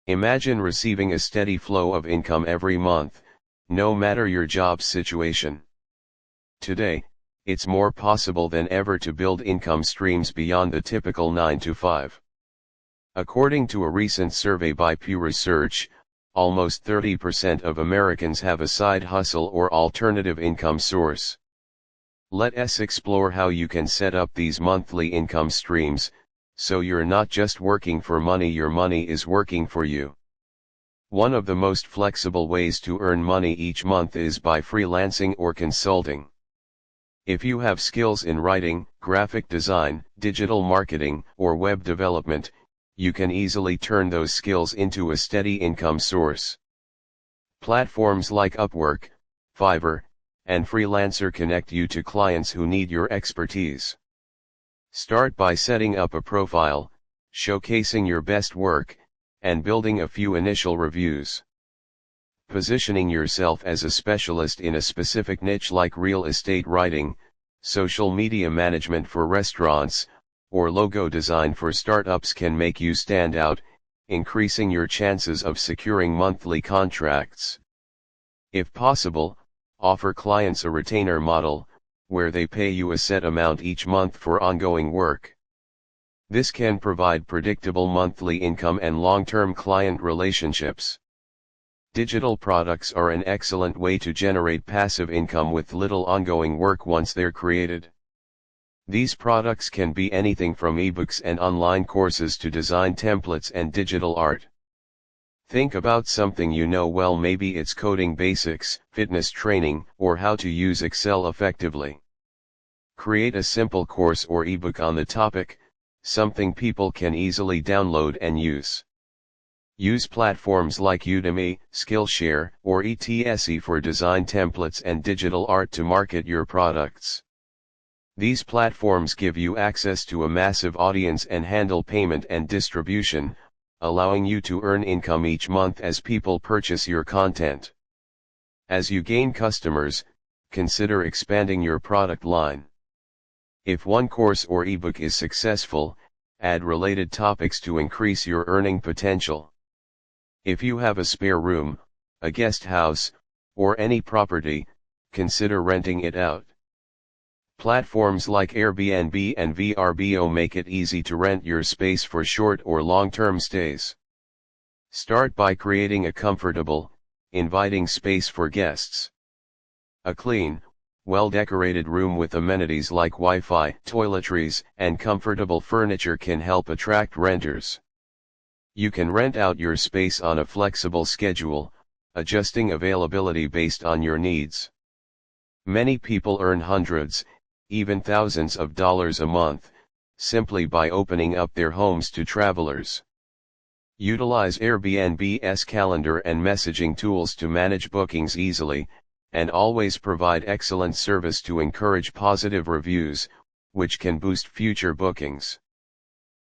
Imagine receiving a steady flow of income every month, no matter your job situation. Today, it's more possible than ever to build income streams beyond the typical 9 to 5. According to a recent survey by Pew Research, almost 30% of Americans have a side hustle or alternative income source. Let us explore how you can set up these monthly income streams, so you're not just working for money, your money is working for you. One of the most flexible ways to earn money each month is by freelancing or consulting. If you have skills in writing, graphic design, digital marketing, or web development, you can easily turn those skills into a steady income source. Platforms like Upwork, Fiverr, and Freelancer connect you to clients who need your expertise. Start by setting up a profile, showcasing your best work, and building a few initial reviews. Positioning yourself as a specialist in a specific niche like real estate writing, social media management for restaurants, or logo design for startups can make you stand out, increasing your chances of securing monthly contracts. If possible, offer clients a retainer model, where they pay you a set amount each month for ongoing work. This can provide predictable monthly income and long-term client relationships. Digital products are an excellent way to generate passive income with little ongoing work once they're created. These products can be anything from ebooks and online courses to design templates and digital art. Think about something you know well, maybe it's coding basics, fitness training, or how to use Excel effectively. Create a simple course or ebook on the topic, something people can easily download and use. Use platforms like Udemy, Skillshare, or etc for design templates and digital art to market your products. These platforms give you access to a massive audience and handle payment and distribution, allowing you to earn income each month as people purchase your content. As you gain customers, consider expanding your product line. If one course or ebook is successful, add related topics to increase your earning potential. If you have a spare room, a guest house, or any property, consider renting it out. Platforms like Airbnb and VRBO make it easy to rent your space for short or long-term stays. Start by creating a comfortable, inviting space for guests. A clean, well-decorated room with amenities like Wi-Fi, toiletries, and comfortable furniture can help attract renters. You can rent out your space on a flexible schedule, adjusting availability based on your needs. Many people earn hundreds, even thousands of dollars a month, simply by opening up their homes to travelers. Utilize Airbnb's calendar and messaging tools to manage bookings easily, and always provide excellent service to encourage positive reviews, which can boost future bookings.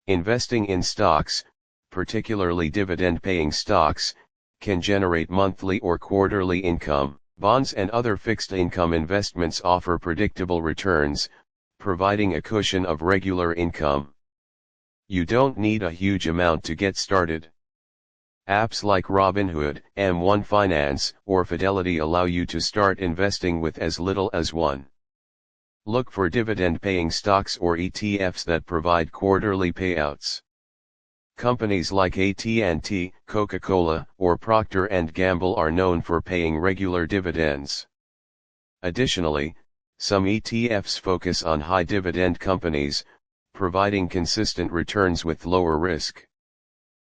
Investing in stocks, particularly dividend-paying stocks, can generate monthly or quarterly income. Bonds and other fixed income investments offer predictable returns, providing a cushion of regular income. You don't need a huge amount to get started. Apps like Robinhood, M1 Finance, or Fidelity allow you to start investing with as little as $1. Look for dividend-paying stocks or ETFs that provide quarterly payouts. Companies like AT&T, Coca-Cola, or Procter & Gamble are known for paying regular dividends. Additionally, some ETFs focus on high dividend companies, providing consistent returns with lower risk.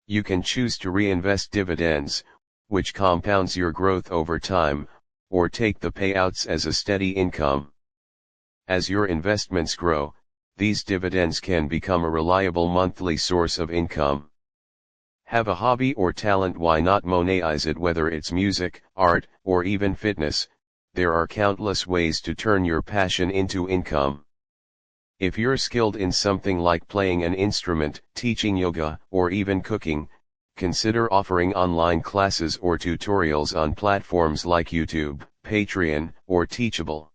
You can choose to reinvest dividends, which compounds your growth over time, or take the payouts as a steady income. As your investments grow, these dividends can become a reliable monthly source of income. Have a hobby or talent, why not monetize it? Whether it's music, art, or even fitness, there are countless ways to turn your passion into income. If you're skilled in something like playing an instrument, teaching yoga, or even cooking, consider offering online classes or tutorials on platforms like YouTube, Patreon, or Teachable.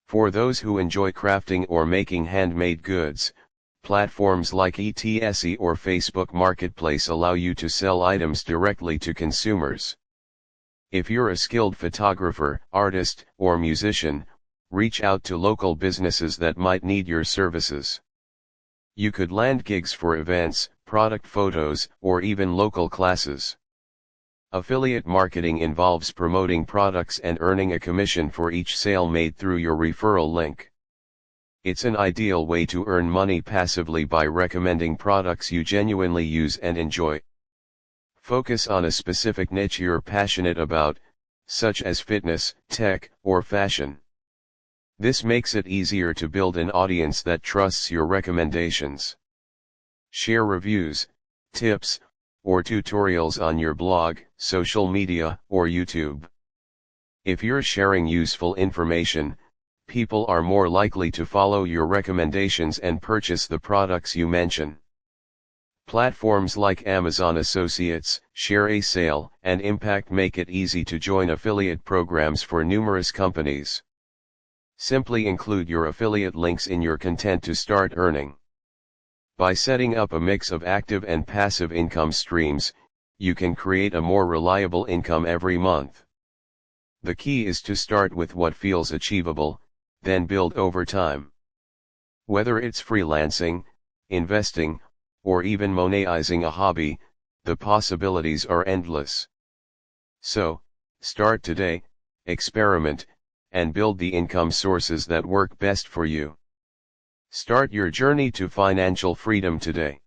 For those who enjoy crafting or making handmade goods, Platforms like Etsy or Facebook Marketplace allow you to sell items directly to consumers. If you're a skilled photographer, artist, or musician, reach out to local businesses that might need your services. You could land gigs for events, product photos, or even local classes. Affiliate marketing involves promoting products and earning a commission for each sale made through your referral link. It's an ideal way to earn money passively by recommending products you genuinely use and enjoy. Focus on a specific niche you're passionate about, such as fitness, tech, or fashion. This makes it easier to build an audience that trusts your recommendations. Share reviews, tips, or tutorials on your blog, social media, or YouTube. If you're sharing useful information, people are more likely to follow your recommendations and purchase the products you mention. Platforms like Amazon Associates, Share a Sale, and Impact make it easy to join affiliate programs for numerous companies. Simply include your affiliate links in your content to start earning. By setting up a mix of active and passive income streams, you can create a more reliable income every month. The key is to start with what feels achievable, then build over time. Whether it's freelancing, investing, or even monetizing a hobby, the possibilities are endless. So, start today, experiment, and build the income sources that work best for you. Start your journey to financial freedom today.